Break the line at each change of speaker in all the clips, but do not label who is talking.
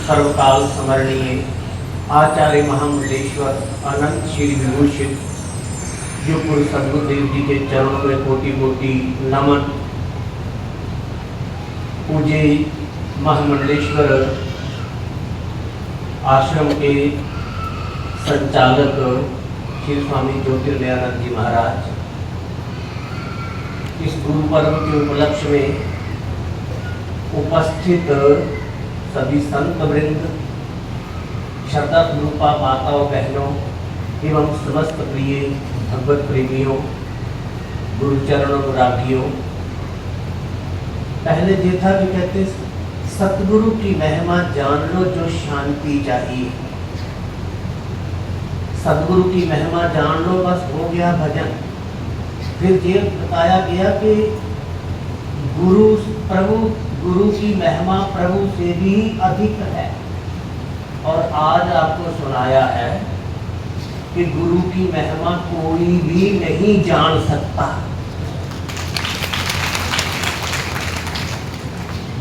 सर्वकाल स्मरणीय आचार्य महामंडलेश्वर अनंत श्री विभूषित जो गुरु सदगुरुदेव जी के चरणों में कोटि कोटि नमन। पूज्य महामंडलेश्वर आश्रम के संचालक श्री स्वामी ज्योतिर्मयानंद जी महाराज, इस गुरु पर्व के उपलक्ष्य में उपस्थित सभी संत वृंद, श्रद्धा रूपा माताओं बहनों एवं समस्त प्रिय भगवत प्रेमियों, गुरुचरण अनुरागियों, पहले ये था कि कहते सतगुरु की महिमा जान लो जो शांति चाहिए। सतगुरु की महिमा जान लो बस हो गया भजन। फिर ये बताया गया कि गुरु की महिमा प्रभु से भी अधिक है। और आज आपको सुनाया है कि गुरु की महिमा कोई भी नहीं जान सकता।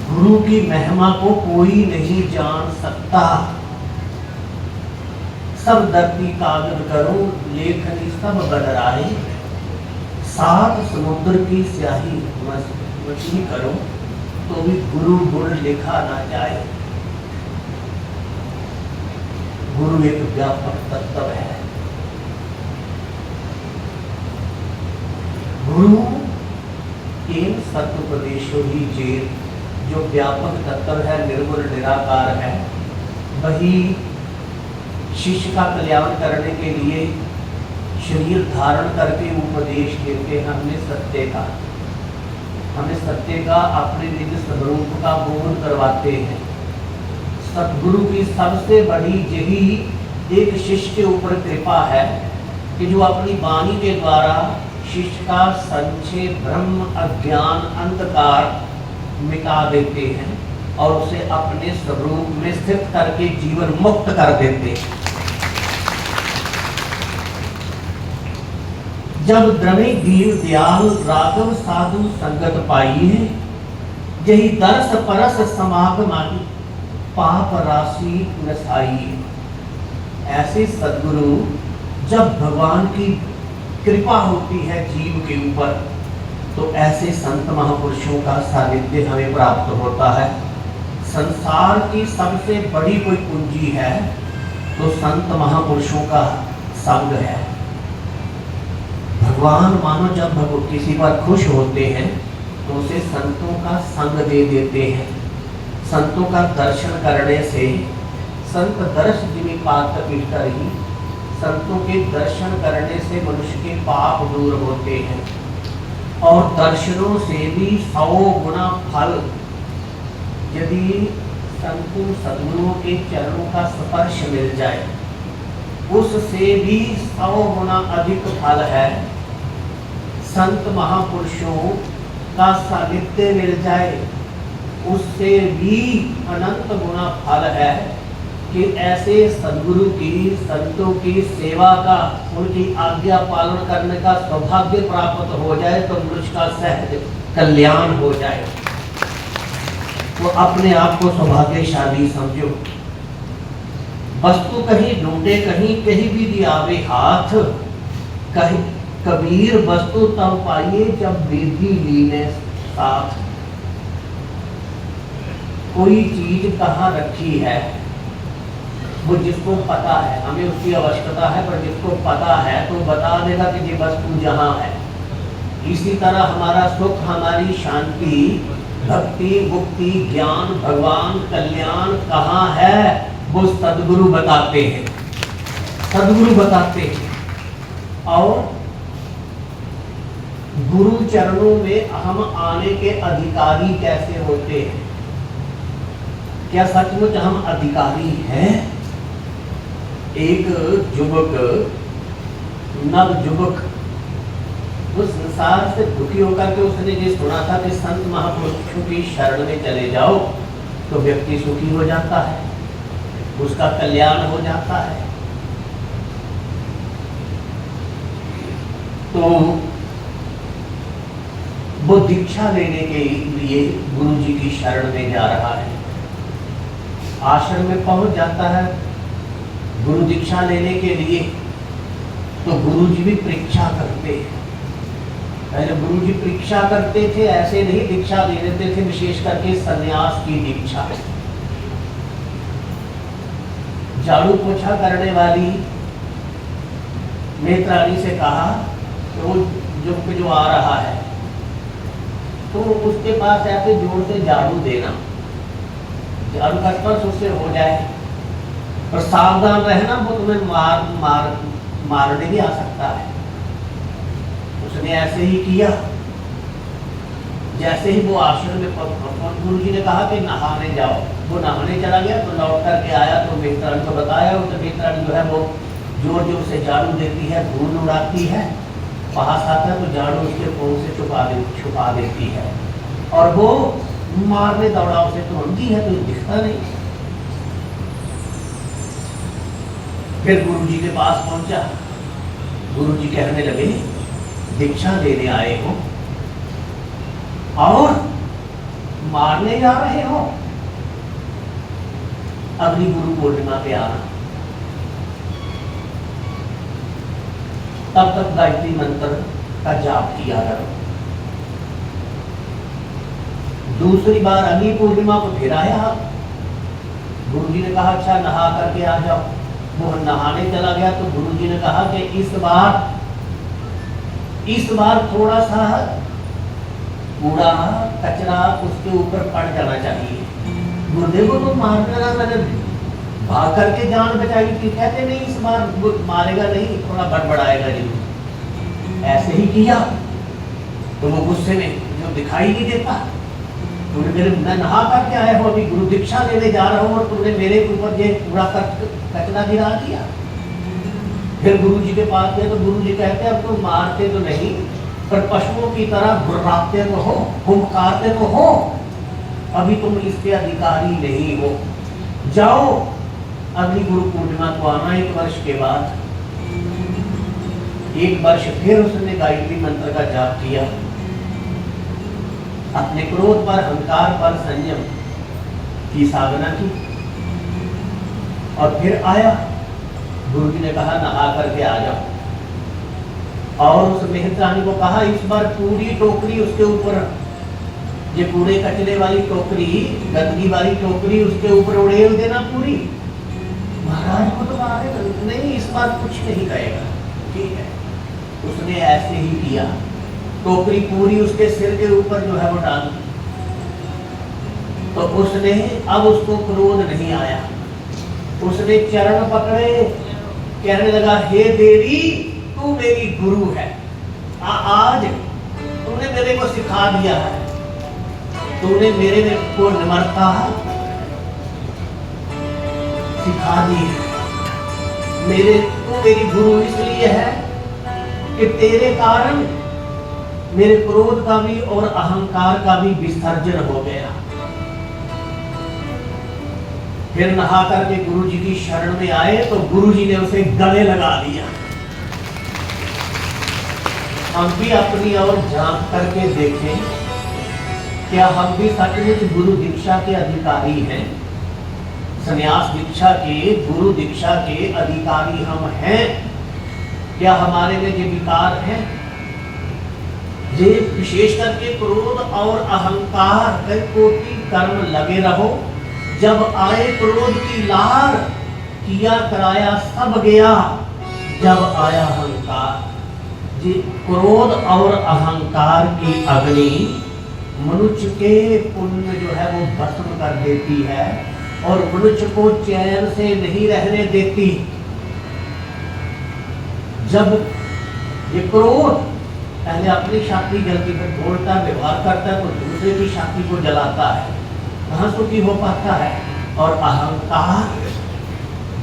गुरु की महिमा को कोई नहीं जान सकता। सब धरती कागज करो लेखनी सब बदराए, सात समुद्र की स्याही मछली करो तो भी गुरु गुण लिखा ना जाए। गुरु एक व्यापक तत्व है। गुरु केवल सत्योपदेशो ही चेत, जो व्यापक तत्व है, निर्गुण निराकार है, वही शिष्य का कल्याण करने के लिए शरीर धारण करके उपदेश देते हैं। हमें सत्य का अपने निज स्वरूप का बोध करवाते हैं। सतगुरु की सबसे बड़ी यही एक शिष्य के ऊपर कृपा है कि जो अपनी वाणी के द्वारा शिष्य का संशय, भ्रम, अज्ञान, अंधकार मिटा देते हैं और उसे अपने स्वरूप में स्थित करके जीवन मुक्त कर देते हैं। जब द्रवे दीन दयाल राघव साधु संगत पाइए, यही दर्श परस समागमानी पाप राशि नसाइए। ऐसे सद्गुरु, जब भगवान की कृपा होती है जीव के ऊपर, तो ऐसे संत महापुरुषों का सानिध्य हमें प्राप्त होता है। संसार की सबसे बड़ी कोई पूंजी है तो संत महापुरुषों का संग है। भगवान मानो जब किसी पर खुश होते हैं तो उसे संतों का संग दे देते हैं। संतों का दर्शन करने से संत दर्श जिमी पात पीटर ही, संतों के दर्शन करने से मनुष्य के पाप दूर होते हैं। और दर्शनों से भी 100 गुना फल, यदि संतों सद्गुरुओं के चरणों का स्पर्श मिल जाए, उससे भी 100 गुना अधिक फल है। संत महापुरुषों का सानिध्य मिल जाए, उससे भी अनंत गुना फल है कि ऐसे सद्गुरु की, संतों की सेवा का, उनकी आज्ञा पालन करने का सौभाग्य प्राप्त हो जाए तो मनुष्य का सहज कल्याण हो जाए। तो अपने आप को सौभाग्यशाली समझो। वस्तु कहीं ढूंढे कहीं भी दियावे हाथ, कहीं कबीर वस्तु तब पाइए जब विधि लीने साथ। कोई चीज कहाँ रखी है वो जिसको पता है, हमें उसकी आवश्यकता है, पर जिसको पता है तो बता देगा कि ये वस्तु जहाँ है। इसी तरह हमारा सुख, हमारी शांति, भक्ति, मुक्ति, ज्ञान, भगवान, कल्याण कहाँ है वो सद्गुरु बताते हैं। सद्गुरु बताते हैं। और गुरु चरणों में हम आने के अधिकारी कैसे होते हैं? क्या सचमुच हम अधिकारी हैं? एक युवक, नव युवक, उस संसार से दुखी होकर के उसने ये सुना था कि संत महापुरुषों की शरण में चले जाओ तो व्यक्ति सुखी हो जाता है, उसका कल्याण हो जाता है। तो वो दीक्षा लेने के लिए गुरु जी की शरण में जा रहा है। आश्रम में पहुंच जाता है गुरु दीक्षा लेने के लिए, तो गुरु जी भी परीक्षा करते हैं। पहले गुरु जी परीक्षा करते थे, ऐसे नहीं दीक्षा दे देते थे, विशेष करके सन्यास की दीक्षा। झाड़ू पोछा करने वाली नेत्राणी से कहा तो वो जो आ रहा है तो उसके पास ऐसे जोर से झाड़ू देना, झाड़ू का स्पर्श उससे हो जाए, और सावधान रहना, वो तुम्हें मारने भी आ सकता है। उसने ऐसे ही किया। जैसे ही वो आश्रम में गुरु जी ने कहा कि नहाने जाओ, वो नहाने चला गया, तो लौट करके आया तो नेत्राणी को बताया, तो नेत्राणी जो है वो जोर जोर से झाड़ू देती है, धूल उड़ाती है, पास आता है तो झाड़ू उसके मुंह से छुपा देती है, और वो मारने दौड़ाव से तो उनकी है तो दिखता नहीं। फिर गुरु जी के पास पहुंचा, गुरु जी कहने लगे दीक्षा लेने आए हो और मारने जा रहे हो, अगली गुरु पूर्णिमा पे आना। तब तक गायत्री मंत्र का जाप किया करो। दूसरी बार अगली पूर्णिमा को फिर आया, गुरु जी ने कहा अच्छा नहा करके आ जाओ। वो नहाने चला गया तो गुरु जी ने कहा कि इस बार थोड़ा सा कूड़ा कचरा उसके ऊपर पड़ जाना चाहिए। गुरुदेव को तो मारने ना, मैंने भाग करके जान बचाई थी, कहते नहीं इस बार मारेगा नहीं, थोड़ा बड़बड़ाएगा जरूर। ऐसे ही किया तो वो गुस्से में जो दिखाई नहीं देता, तुमने मेरे मैं नहा करके आया हूँ, अभी गुरु दीक्षा लेने जा रहा हूँ और तुमने मेरे ऊपर ये कूड़ा कचरा गिरा दिया। फिर गुरु जी के पास गए तो गुरु जी कहते अब तो मारते तो नहीं, पर पशुओं की तरह गुर्राते तो हो, हुंकारते तो हो, अभी तुम इसके अधिकारी नहीं हो, जाओ अगली गुरु पूर्णिमा को आना। 1 वर्ष के बाद 1 वर्ष फिर उसने गायत्री मंत्र का जाप किया, अपने क्रोध पर, अहंकार पर संयम की साधना की, और फिर आया। गुरु जी ने कहा नहा करके आ जाओ, और उस मेहरानी को कहा इस बार पूरी टोकरी उसके ऊपर, ये कूड़े कचरे वाली टोकरी, गंदगी वाली टोकरी उसके ऊपर उड़ेल देना पूरी। महाराज को तो मारेगा नहीं, इस बार कुछ नहीं कहेगा, ठीक है। उसने ऐसे ही किया, टोकरी पूरी उसके सिर के ऊपर जो है वो डाल दी। तो उसने अब उसको क्रोध नहीं आया, उसने चरण पकड़े, कहने लगा हे देवी तू मेरी गुरु है, आज तूने मेरे को सिखा दिया है, तूने मेरे को निम्रता सिखा दी है। तू मेरी गुरु इसलिए है कि तेरे कारण मेरे क्रोध का भी और अहंकार का भी विसर्जन हो गया। फिर नहा करके गुरु जी की शरण में आए तो गुरु जी ने उसे गले लगा दिया। हम भी अपनी ओर झांक करके देखें, क्या हम भी सचमुच गुरु दीक्षा के अधिकारी हैं? संन्यास दीक्षा के, गुरु दीक्षा के अधिकारी हम हैं? क्या हमारे में ये विकार है? ये विशेष करके क्रोध और अहंकार कई कोटि कर्म लगे रहो, जब आए क्रोध की लहर किया कराया सब गया, जब आया अहंकार, जी क्रोध और अहंकार की अग्नि मनुष्य के पुण्य जो है वो भस्म कर देती है और मनुष्य को चैन से नहीं रहने देती। जब ये क्रोध पहले अपनी छाती जलती, फिर बोलता व्यवहार करता है तो दूसरे की छाती को जलाता है, कहाँ सुखी हो पाता है। और अहंकार,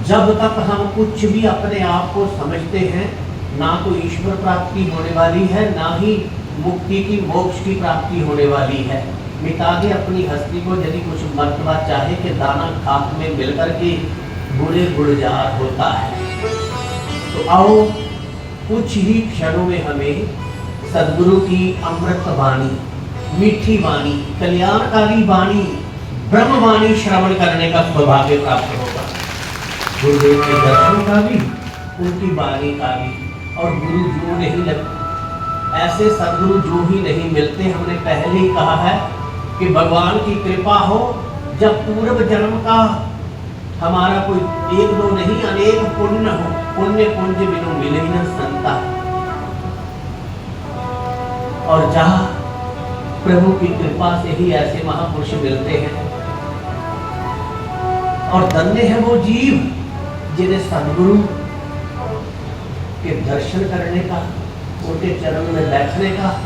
जब तक हम कुछ भी अपने आप को समझते हैं, ना तो ईश्वर प्राप्ति होने वाली है, ना ही मुक्ति की, मोक्ष की प्राप्ति होने वाली है। मिटा दे अपनी हस्ती को, यदि कुछ मर्तबा चाहे कि दाना खाक में मिलकर के बुरे गुलजार होता है। तो आओ कुछ ही क्षणों में हमें सदगुरु की अमृत वाणी, मीठी वाणी, कल्याणकारी वाणी ब्रह्मवाणी श्रवण करने का सौभाग्य प्राप्त होगा। गुरुदेव के दर्शन का भी, उनकी वाणी का भी। और गुरु जो नहीं लगते, ऐसे सदगुरु जो ही नहीं मिलते। हमने पहले ही कहा है कि भगवान की कृपा हो, जब पूर्व जन्म का हमारा कोई एक दो नहीं अनेक पुण्य हो, पुण्य पुंज बिनु मिले न संता। और जहां प्रभु की कृपा से ही ऐसे महापुरुष मिलते हैं। और धन्य है वो जीव जिन्हें सदगुरु के दर्शन करने का, उनके चरण में बैठने का,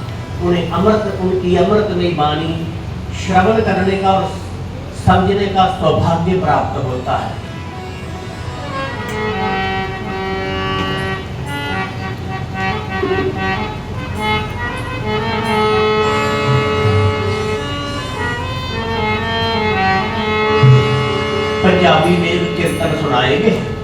उन्हें अमृत, उनकी अमृतमयी वाणी श्रवण करने का और समझने का सौभाग्य प्राप्त होता है। पंजाबी में कीर्तन सुनाएंगे।